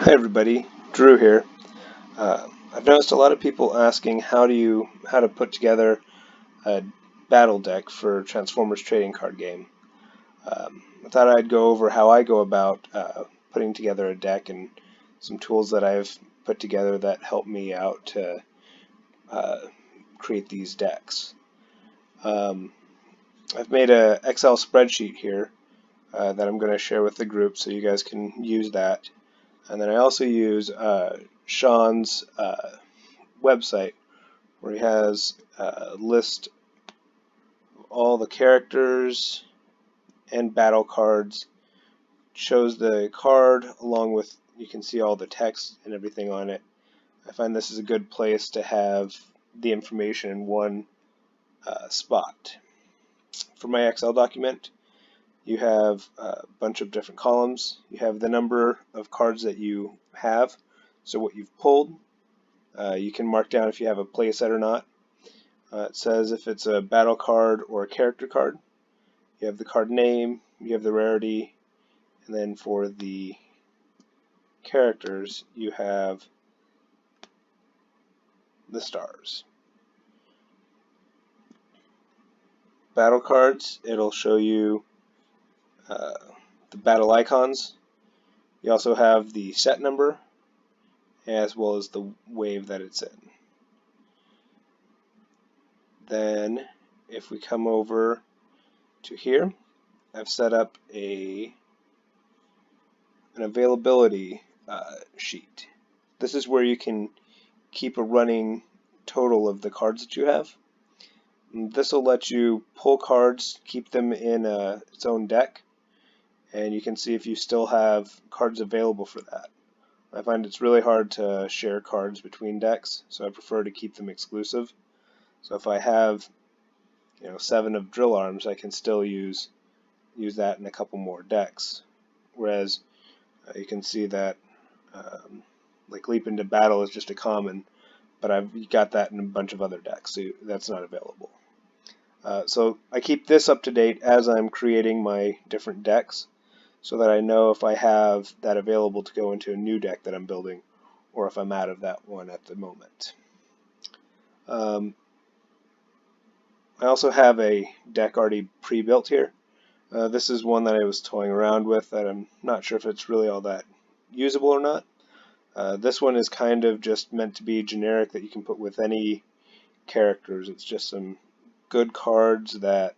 Hi everybody, Drew here. I've noticed a lot of people asking how to put together a battle deck for Transformers trading card game. I thought I'd go over how I go about putting together a deck and some tools that I've put together that help me out to create these decks. I've made a Excel spreadsheet here that I'm going to share with the group so you guys can use that. And then I also use Sean's website where he has a list of all the characters and battle cards, shows the card along with, you can see all the text and everything on it. I find this is a good place to have the information in one spot. For my Excel document, you have a bunch of different columns. You have the number of cards that you have, so what you've pulled. You can mark down if you have a playset or not. It says if it's a battle card or a character card. You have the card name, you have the rarity, and then for the characters you have the stars. Battle cards, it'll show you the battle icons. You also have the set number as well as the wave that it's in. Then if we come over to here, I've set up an availability sheet. This is where you can keep a running total of the cards that you have. This will let you pull cards, keep them in its own deck, and you can see if you still have cards available for that. I find it's really hard to share cards between decks, so I prefer to keep them exclusive. So if I have 7 of drill arms, I can still use that in a couple more decks. Whereas you can see that like Leap into Battle is just a common, but I've got that in a bunch of other decks, so that's not available. So I keep this up to date as I'm creating my different decks, so that I know if I have that available to go into a new deck that I'm building, or if I'm out of that one at the moment. I also have a deck already pre-built here. This is one that I was toying around with that I'm not sure if it's really all that usable or not. This one is kind of just meant to be generic, that you can put with any characters. It's just some good cards that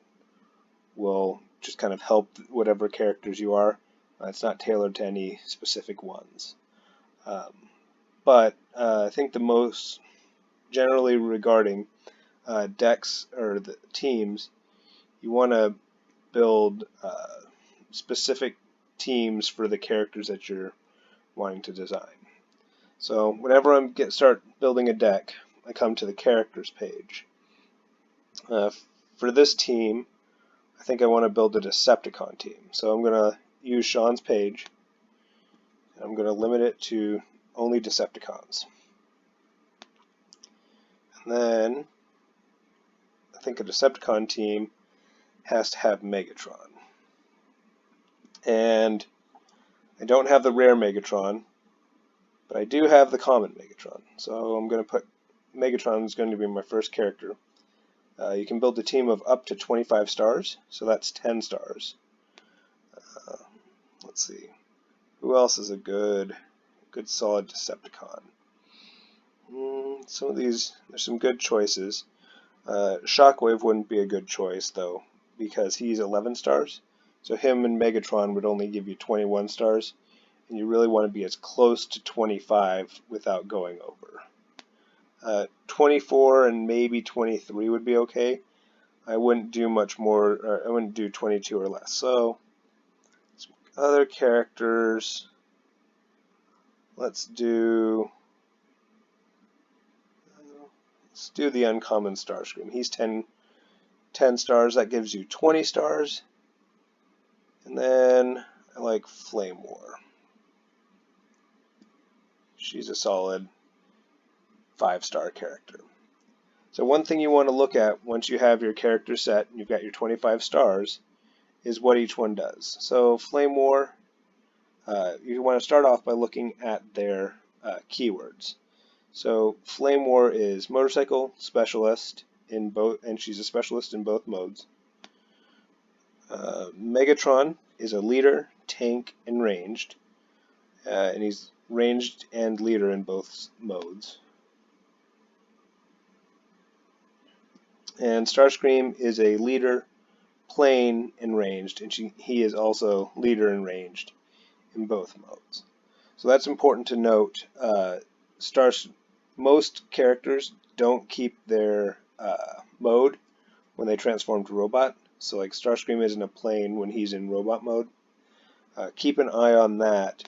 will just kind of help whatever characters you are. It's not tailored to any specific ones. But I think the most generally regarding decks or the teams, you want to build specific teams for the characters that you're wanting to design. So whenever I start building a deck, I come to the characters page. For this team, I think I want to build a Decepticon team. So I'm going to use Sean's page, and I'm going to limit it to only Decepticons. And then I think a Decepticon team has to have Megatron. And I don't have the rare Megatron, but I do have the common Megatron. So I'm going to put Megatron is going to be my first character. You can build a team of up to 25 stars, so that's 10 stars. Let's see, who else is a good solid Decepticon? Some of these, there's some good choices. Shockwave wouldn't be a good choice though, because he's 11 stars. So him and Megatron would only give you 21 stars, and you really want to be as close to 25 without going over. 24 and maybe 23 would be okay. I wouldn't do much more, or I wouldn't do 22 or less. So some other characters, let's do the uncommon Starscream. He's 10 stars, that gives you 20 stars. And then I like Flame War. She's a solid 5-star character. So one thing you want to look at once you have your character set and you've got your 25 stars is what each one does. So Flame War, you want to start off by looking at their keywords. So Flame War is motorcycle specialist in both, and she's a specialist in both modes. Megatron is a leader, tank, and ranged, and he's ranged and leader in both modes. And Starscream is a leader, plane, and ranged, and he is also leader and ranged in both modes. So that's important to note. Most characters don't keep their mode when they transform to robot. So like Starscream isn't a plane when he's in robot mode. Keep an eye on that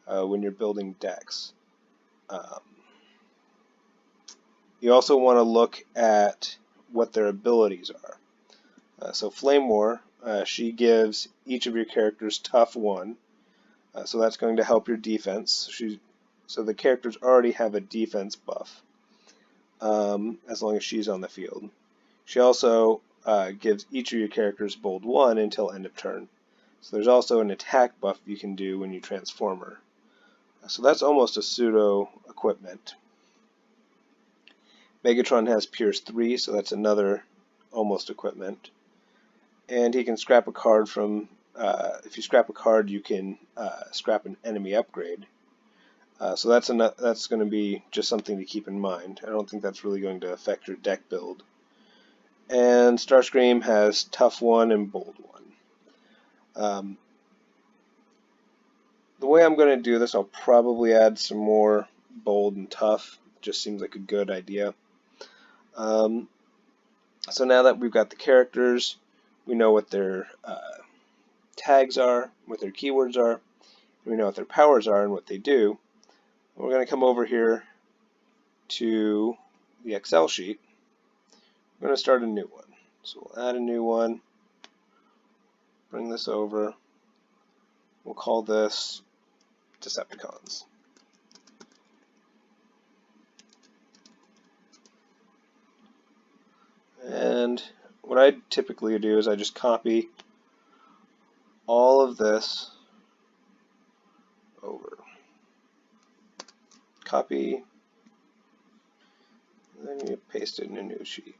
when you're building decks. You also want to look at what their abilities are. So Flame War, she gives each of your characters tough 1. So that's going to help your defense. So the characters already have a defense buff as long as she's on the field. She also gives each of your characters bold 1 until end of turn. So there's also an attack buff you can do when you transform her. So that's almost a pseudo equipment. Megatron has Pierce 3, so that's another almost equipment. And he can scrap a card from, if you scrap a card, you can scrap an enemy upgrade. So that's going to be just something to keep in mind. I don't think that's really going to affect your deck build. And Starscream has tough 1 and bold 1. The way I'm going to do this, I'll probably add some more bold and tough. Just seems like a good idea. So now that we've got the characters, we know what their tags are, what their keywords are, and we know what their powers are and what they do. We're going to come over here to the Excel sheet. We're going to start a new one. So we'll add a new one, bring this over. We'll call this Decepticons. And what I typically do is I just copy all of this over. Copy, and then you paste it in a new sheet.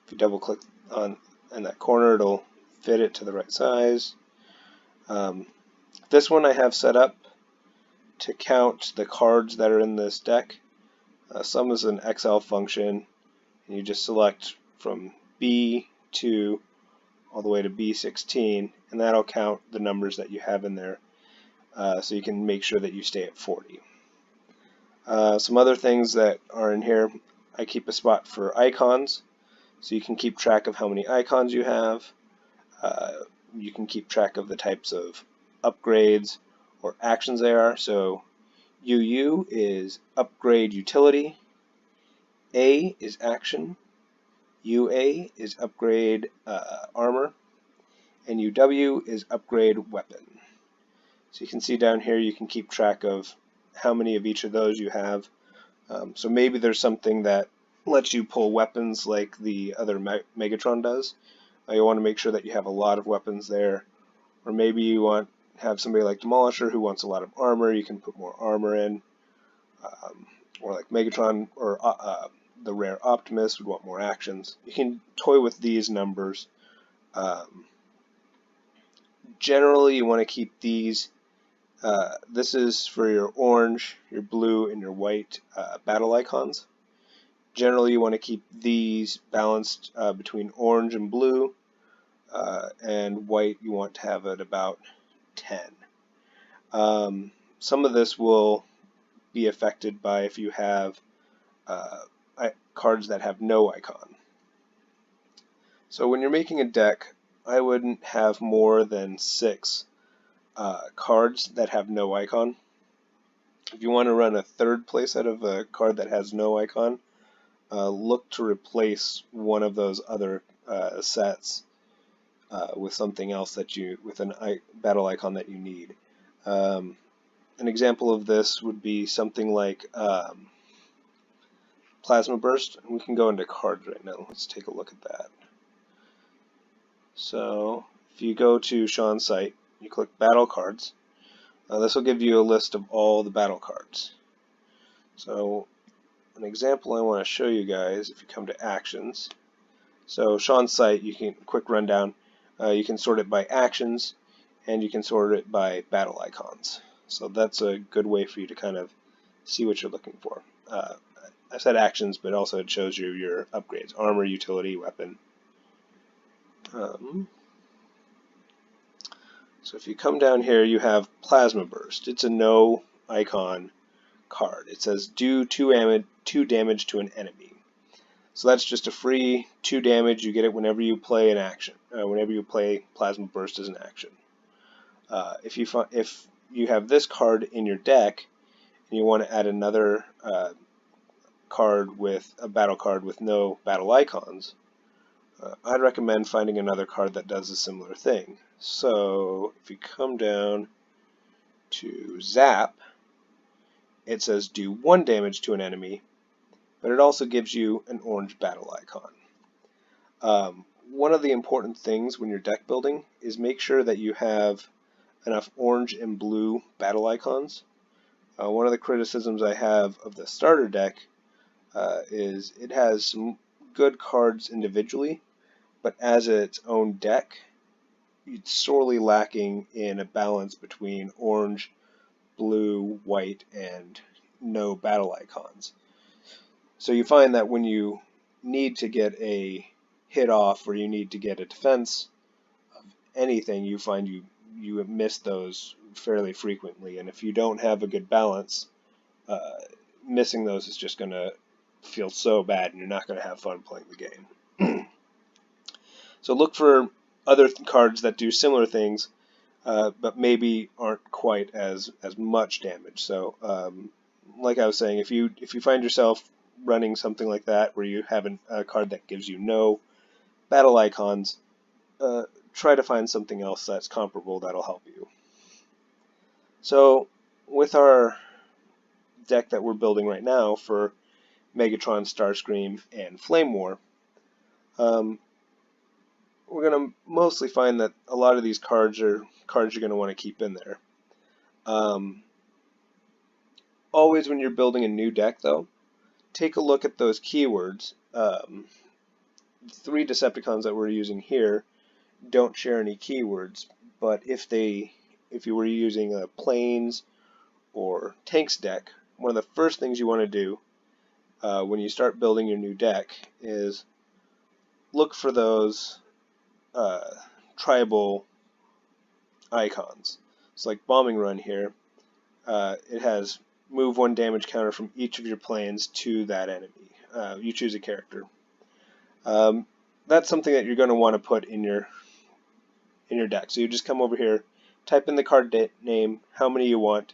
If you double click on in that corner, it'll fit it to the right size. This one I have set up to count the cards that are in this deck. Sum is an Excel function, and you just select from B2 all the way to B16, and that'll count the numbers that you have in there, so you can make sure that you stay at 40. Some other things that are in here, I keep a spot for icons, so you can keep track of how many icons you have. You can keep track of the types of upgrades or actions they are. So UU is upgrade utility, A is action, UA is upgrade armor, and UW is upgrade weapon. So you can see down here you can keep track of how many of each of those you have. So maybe there's something that lets you pull weapons like the other Megatron does. You want to make sure that you have a lot of weapons there. Or maybe you want to have somebody like Demolisher who wants a lot of armor. You can put more armor in. Or like Megatron or the rare Optimus would want more actions. You can toy with these numbers. Generally, you want to keep these. This is for your orange, your blue, and your white battle icons. Generally, you want to keep these balanced between orange and blue, and white you want to have at about 10. Some of this will be affected by if you have cards that have no icon. So when you're making a deck, I wouldn't have more than 6 cards that have no icon. If you want to run a third playset of a card that has no icon, look to replace one of those other sets with something else with an battle icon that you need. An example of this would be something like Plasma Burst. We can go into cards right now. Let's take a look at that. So if you go to Sean's site, you click Battle Cards, This will give you a list of all the battle cards. So an example I want to show you guys, if you come to actions. So Sean's site, you can quick rundown. You can sort it by actions, and you can sort it by battle icons. So that's a good way for you to kind of see what you're looking for. I said actions, but also it shows you your upgrades: armor, utility, weapon. So if you come down here, you have Plasma Burst. It's a no icon card. It says do 2 damage to an enemy. So that's just a free 2 damage. You get it whenever you play an action. Whenever you play Plasma Burst as an action. If you have this card in your deck and you want to add another card with a battle card with no battle icons, I'd recommend finding another card that does a similar thing. So if you come down to Zap, it says do 1 damage to an enemy, but it also gives you an orange battle icon. One of the important things when you're deck building is make sure that you have enough orange and blue battle icons. One of the criticisms I have of the starter deck is it has some good cards individually, but as its own deck, it's sorely lacking in a balance between orange, blue, white, and no battle icons. So you find that when you need to get a hit off or you need to get a defense of anything, you find you miss those fairly frequently. And if you don't have a good balance, missing those is just going to feel so bad and you're not going to have fun playing the game. So look for other cards that do similar things, but maybe aren't quite as much damage. So, like I was saying, if you find yourself running something like that, where you have a card that gives you no battle icons, try to find something else that's comparable that'll help you. So, with our deck that we're building right now for Megatron, Starscream, and Flame War, we're going to mostly find that a lot of these cards are cards you're going to want to keep in there. Always when you're building a new deck, though, take a look at those keywords. 3 Decepticons that we're using here don't share any keywords, but if you were using a Planes or Tanks deck, one of the first things you want to do when you start building your new deck is look for those tribal icons. It's like Bombing Run here. It has move 1 damage counter from each of your planes to that enemy. You choose a character. That's something that you're going to want to put in your deck. So you just come over here, type in the card name, how many you want,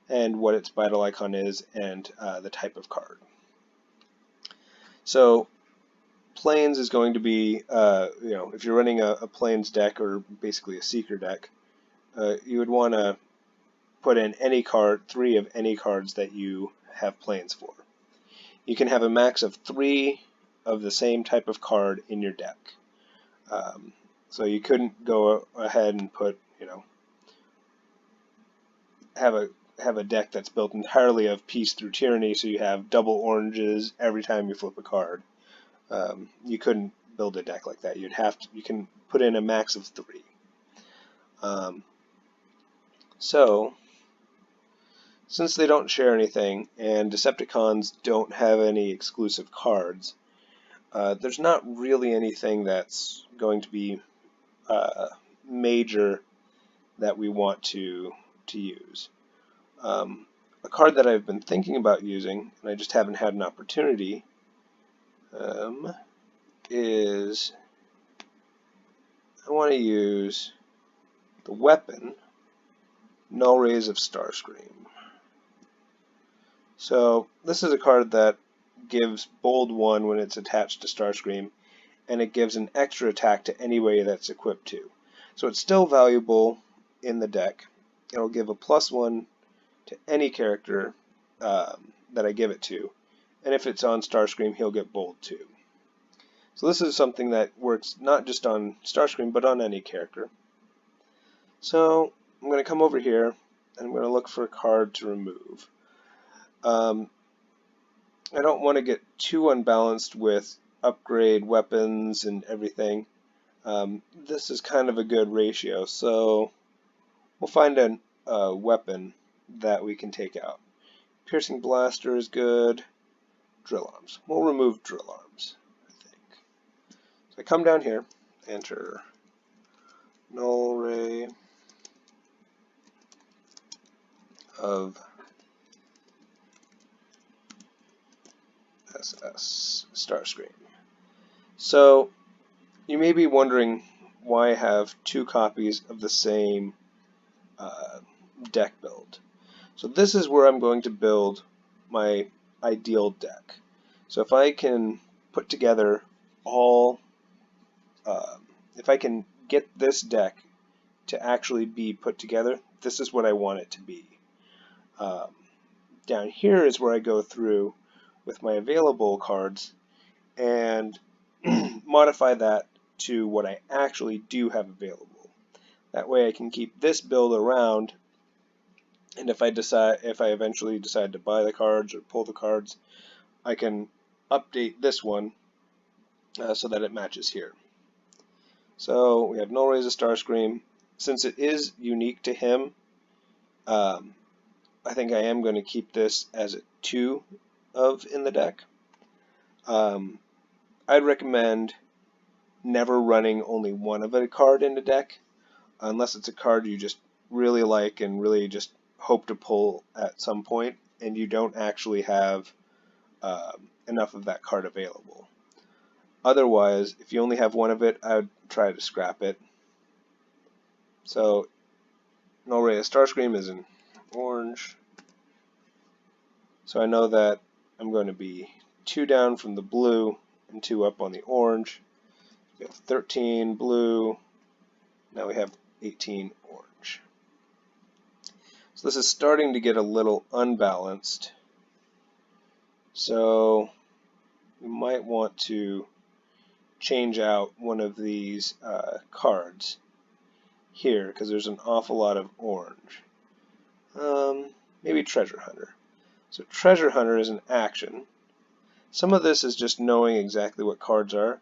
and what its battle icon is, and the type of card. So Planes is going to be, if you're running a Planes deck or basically a Seeker deck, you would want to put in any card, 3 of any cards that you have Planes for. You can have a max of 3 of the same type of card in your deck. So you couldn't go ahead and put, have a deck that's built entirely of Peace through Tyranny, so you have double oranges every time you flip a card. You couldn't build a deck like that. You can put in a max of 3. So since they don't share anything and Decepticons don't have any exclusive cards, there's not really anything that's going to be major that we want to use. A card that I've been thinking about using, and I just haven't had an opportunity, is I want to use the weapon Null Rays of Starscream. So this is a card that gives bold 1 when it's attached to Starscream, and it gives an extra attack to any way that's equipped to. So it's still valuable in the deck. It'll give a +1 to any character that I give it to, and if it's on Starscream, he'll get bold 2. So this is something that works not just on Starscream, but on any character. So I'm going to come over here, and I'm going to look for a card to remove. I don't want to get too unbalanced with upgrade weapons and everything. This is kind of a good ratio, so we'll find a weapon that we can take out. Piercing blaster is good. Drill arms. We'll remove drill arms, I think. So I come down here, enter null ray of SS Starscream. So you may be wondering why I have two copies of the same deck build. So this is where I'm going to build my ideal deck. So if I can put together all, if I can get this deck to actually be put together, this is what I want it to be. Down here is where I go through with my available cards and modify that to what I actually do have available. That way I can keep this build around, and if I eventually decide to buy the cards or pull the cards, I can update this one so that it matches here. So we have Null Rays of Starscream. Since it is unique to him, I think I am going to keep this as a 2 of in the deck. I'd recommend never running only one of a card in the deck, unless it's a card you just really like and really just hope to pull at some point, and you don't actually have enough of that card available. Otherwise, if you only have one of it, I would try to scrap it. So, Null Ray of Starscream is in orange. So I know that I'm going to be 2 down from the blue and 2 up on the orange. We have 13 blue. Now we have 18 orange. So this is starting to get a little unbalanced. So we might want to change out one of these cards here because there's an awful lot of orange. Maybe Treasure Hunter. So Treasure Hunter is an action. Some of this is just knowing exactly what cards are.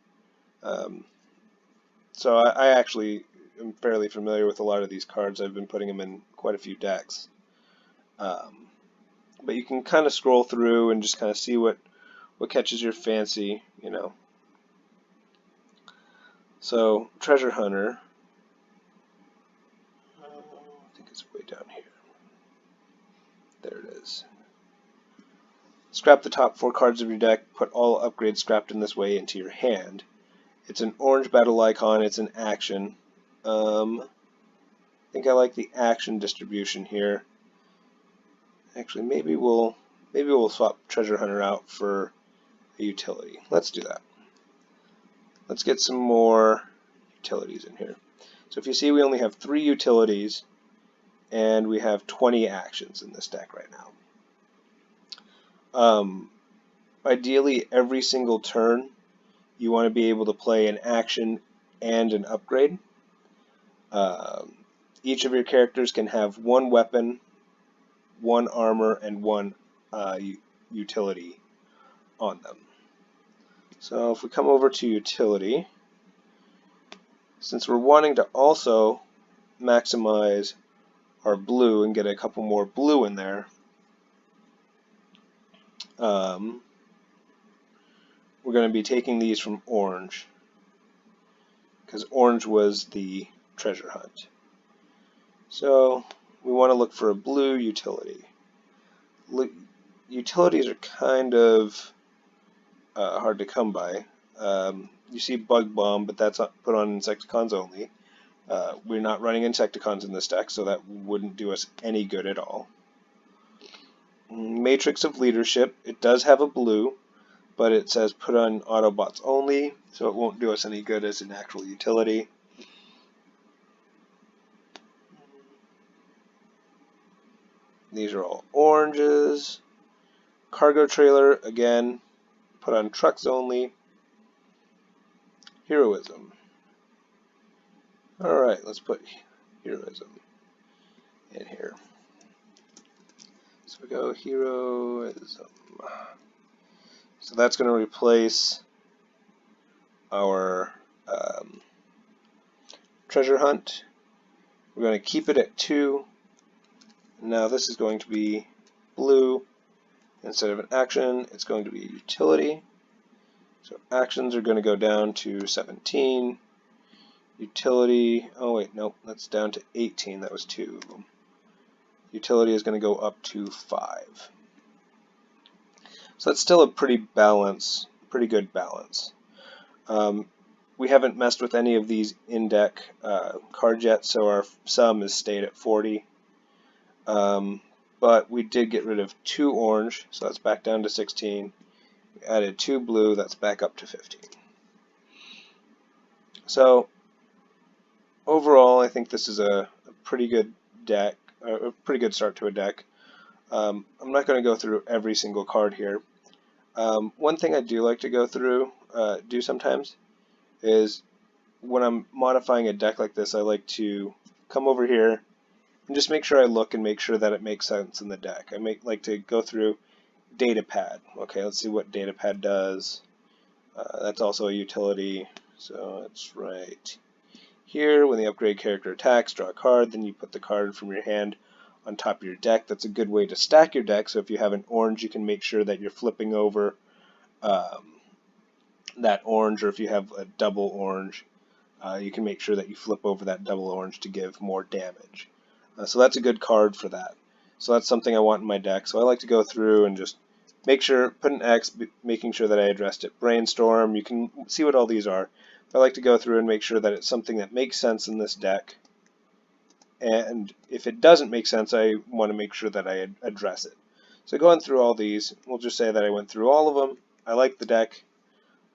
So I actually am fairly familiar with a lot of these cards. I've been putting them in quite a few decks. But you can kind of scroll through and just kind of see what catches your fancy, you know. So Treasure Hunter, I think it's way down here. There it is. Scrap the top 4 cards of your deck. Put all upgrades scrapped in this way into your hand. It's an orange battle icon. It's an action. I think I like the action distribution here. Actually, maybe we'll swap Treasure Hunter out for a utility. Let's do that. Let's get some more utilities in here. So if you see, we only have 3 utilities, and we have 20 actions in this deck right now. Ideally, every single turn, you want to be able to play an action and an upgrade. Each of your characters can have 1 weapon, 1 armor, and 1 utility on them. So if we come over to utility, since we're wanting to also maximize our blue and get a couple more blue in there, we're going to be taking these from orange, because orange was the treasure hunt. So we want to look for a blue utility. Utilities are kind of hard to come by. You see Bug Bomb, but that's put on Insecticons only. We're not running Insecticons in this deck, so that wouldn't do us any good at all. Matrix of Leadership, it does have a blue, but it says put on Autobots only, so it won't do us any good as an actual utility. These are all oranges. Cargo Trailer, again, put on Trucks only. Heroism. Alright, let's put Heroism in here. we go heroism. So that's going to replace our treasure hunt. We're going to keep it at 2. Now this is going to be blue. Instead of an action, it's going to be a utility. So actions are going to go down to 17. Utility, oh wait, nope, that's down to 18. That was 2 of them. Utility is going to go up to 5. So that's still a pretty good balance. We haven't messed with any of these in-deck cards yet, so our sum has stayed at 40. But we did get rid of 2 orange, so that's back down to 16. We added 2 blue, that's back up to 15. So overall, I think this is a pretty good deck, a pretty good start to a deck. I'm not going to go through every single card here. One thing I do like to go through, do sometimes, is when I'm modifying a deck like this, I like to come over here and just make sure I look and make sure that it makes sense in the deck. I like to go through Datapad. Okay, let's see what Datapad does. That's also a utility, so it's right here. When the upgrade character attacks, draw a card, then you put the card from your hand on top of your deck. That's a good way to stack your deck, so if you have an orange, you can make sure that you're flipping over that orange, or if you have a double orange, you can make sure that you flip over that double orange to give more damage. So that's a good card for that. So that's something I want in my deck. So I like to go through and just make sure, put an X, making sure that I addressed it. Brainstorm, you can see what all these are. I like to go through and make sure that it's something that makes sense in this deck. And if it doesn't make sense, I want to make sure that I address it. So going through all these, we'll just say that I went through all of them. I like the deck.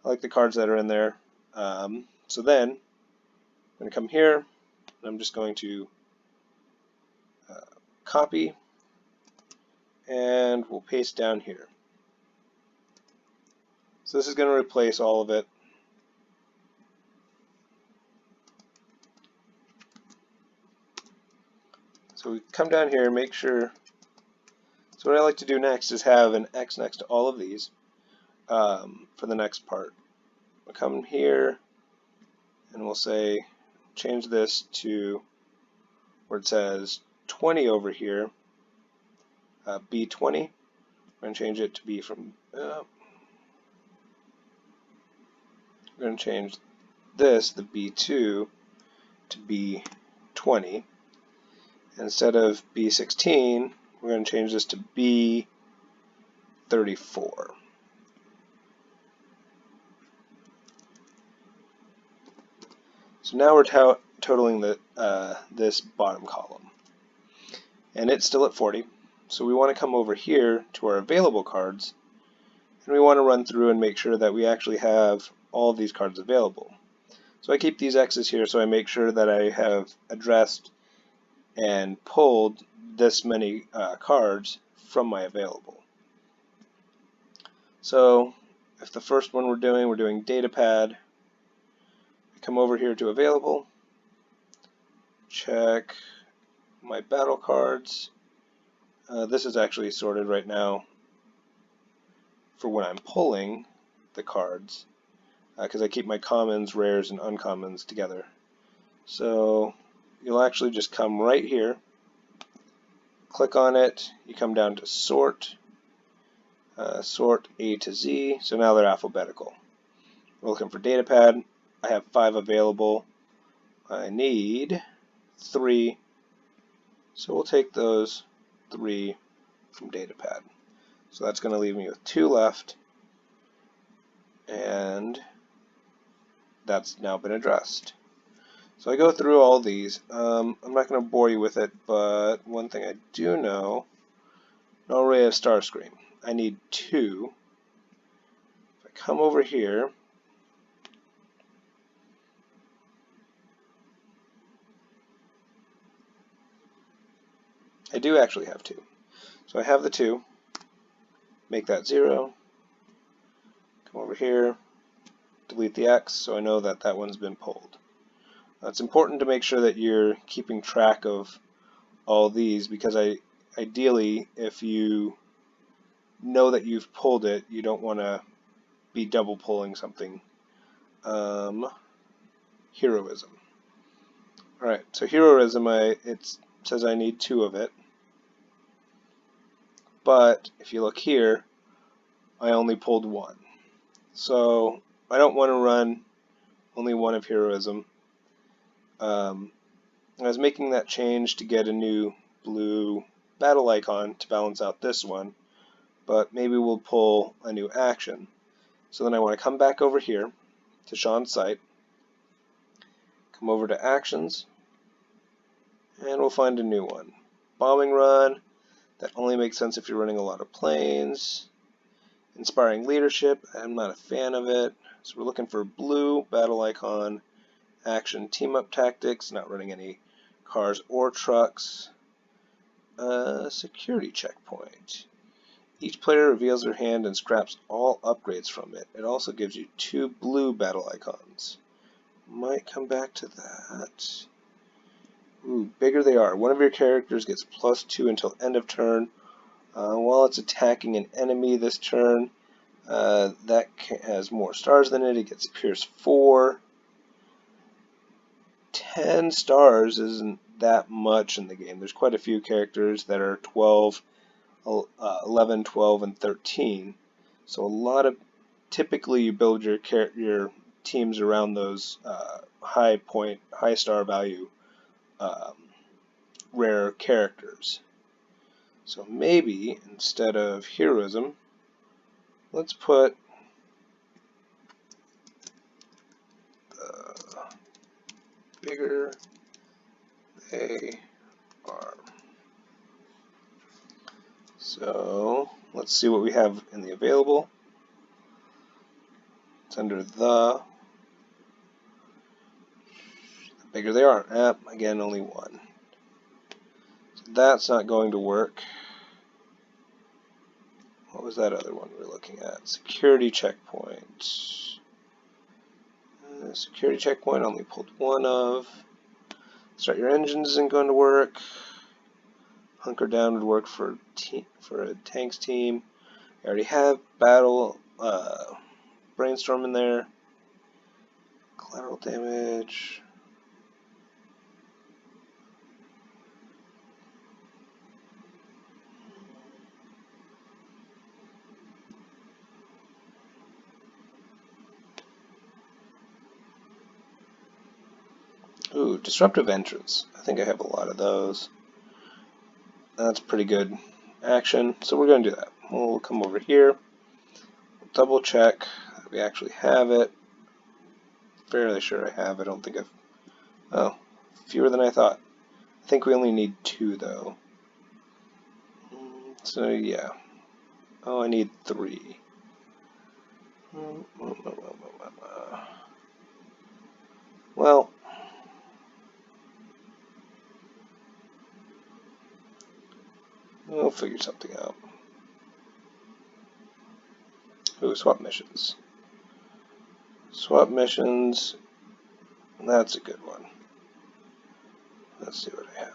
I like the cards that are in there. So then I'm going to come here, and I'm just going to copy, and we'll paste down here. So this is going to replace all of it. So we come down here and make sure. So what I like to do next is have an X next to all of these for the next part. We'll come here and we'll say change this to where it says 20 over here, B20. We're going to change it to be from. We're going to change this, the B2, to B20. Instead of B16, we're going to change this to B34. So now we're totaling this bottom column. And it's still at 40. So we want to come over here to our available cards, and we want to run through and make sure that we actually have all of these cards available. So I keep these X's here so I make sure that I have addressed and pulled this many cards from my available. So if the first one we're doing Datapad, I come over here to available, check my battle cards. This is actually sorted right now for when I'm pulling the cards, because I keep my commons, rares, and uncommons together. So you'll actually just come right here, click on it, you come down to sort, sort A to Z, so now they're alphabetical. We're looking for Datapad. I have 5 available. I need 3, so we'll take those 3 from Datapad. So that's going to leave me with 2 left, and that's now been addressed. So I go through all these. I'm not going to bore you with it, but one thing I do know, no array of Starscream. I need 2. If I come over here, I do actually have 2. So I have the 2, make that 0, come over here, delete the X, so I know that that one's been pulled. It's important to make sure that you're keeping track of all these, because I ideally, if you know that you've pulled it, you don't want to be double pulling something. Heroism. Alright, so heroism, it says I need 2 of it. But if you look here, I only pulled 1. So I don't want to run only 1 of heroism. I was making that change to get a new blue battle icon to balance out this one, but maybe we'll pull a new action. So then I want to come back over here to Sean's site, come over to actions, and we'll find a new one. Bombing run, that only makes sense if you're running a lot of planes. Inspiring leadership, I'm not a fan of it. So we're looking for blue battle icon, action team up tactics, not running any cars or trucks. Security checkpoint. Each player reveals their hand and scraps all upgrades from it. It also gives you 2 blue battle icons. Might come back to that. Ooh, bigger they are. One of your characters gets +2 until end of turn. While it's attacking an enemy this turn, that has more stars than it. It gets Pierce 4. 10 stars isn't that much in the game. There's quite a few characters that are 12, 11, 12, and 13. So a lot of, typically you build your teams around those high star value rare characters. So maybe instead of heroism, let's put the bigger they are. So let's see what we have in the available. It's under the bigger they are. Again, only 1. So that's not going to work. What was that other one we were looking at? Security checkpoint. Security checkpoint only pulled 1 of. Start your engines isn't going to work. Hunker down would work for a tanks team. I already have battle brainstorm in there. Collateral damage. Ooh, disruptive entrance. I think I have a lot of those. That's pretty good action, so we're going to do that. We'll come over here, double check that we actually have it. Fairly sure I have. I don't think I've... Oh, fewer than I thought. I think we only need 2 though. So yeah. Oh, I need 3. Well, we'll figure something out. Ooh, swap missions. Swap missions. That's a good one. Let's see what I have.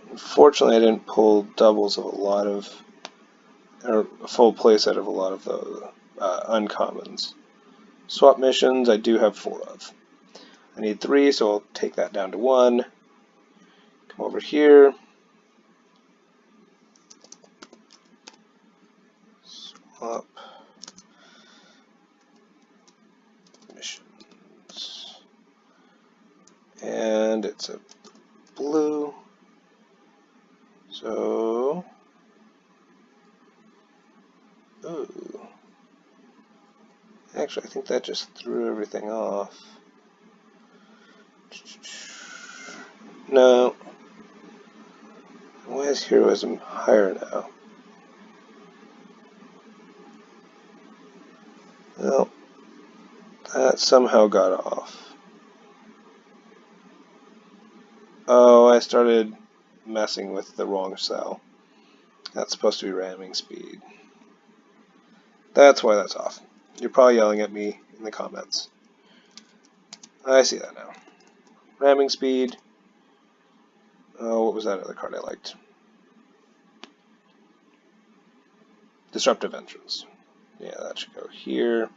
Unfortunately, I didn't pull doubles of a lot of, or a full playset of a lot of the uncommons. Swap missions, I do have 4 of. I need 3, so I'll take that down to 1. Come over here. Swap missions. And it's a blue. So, ooh. Actually, I think that just threw everything off. No. Why is heroism higher now? Well, that somehow got off. Oh, I started messing with the wrong cell. That's supposed to be ramming speed. That's why that's off. You're probably yelling at me in the comments. I see that now. Ramming speed. Oh, what was that other card I liked? Disruptive Entrance. Yeah, that should go here.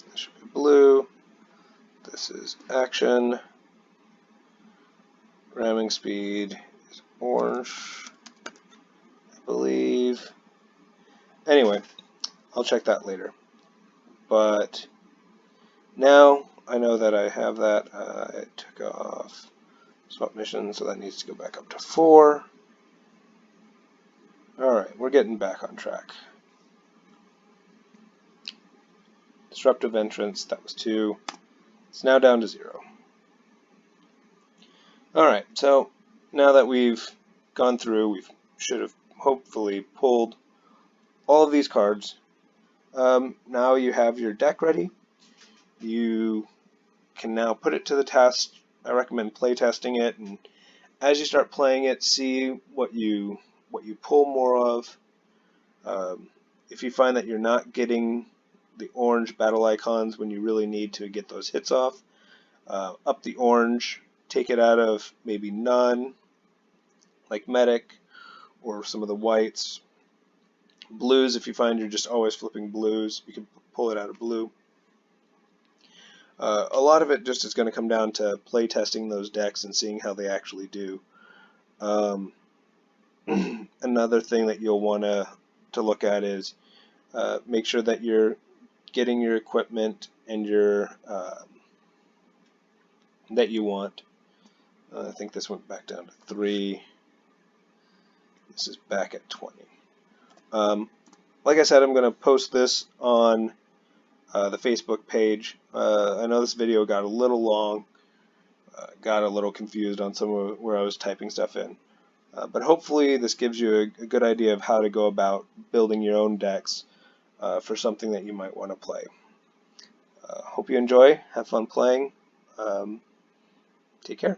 That should be blue. This is action. Ramming speed is orange, I believe. Anyway, I'll check that later. But now I know that I have that. I took off swap mission, so that needs to go back up to 4. Alright, we're getting back on track. Disruptive Entrance, that was 2. It's now down to 0. Alright, so now that we've gone through, we should have hopefully pulled all of these cards. Now you have your deck ready. You can now put it to the test. I recommend play testing it, and as you start playing it, see what you pull more of. If you find that you're not getting the orange battle icons when you really need to get those hits off, up the orange, take it out of maybe none, like Medic, or some of the whites. Blues, if you find you're just always flipping blues, you can pull it out of blue. A lot of it just is going to come down to play testing those decks and seeing how they actually do. Another thing that you'll want to look at is make sure that you're getting your equipment and your that you want. I think this went back down to 3. This is back at 20. Like I said, I'm going to post this on the Facebook page. I know this video got a little long, got a little confused on some of where I was typing stuff in. But hopefully this gives you a good idea of how to go about building your own decks for something that you might want to play. Hope you enjoy, have fun playing. Take care.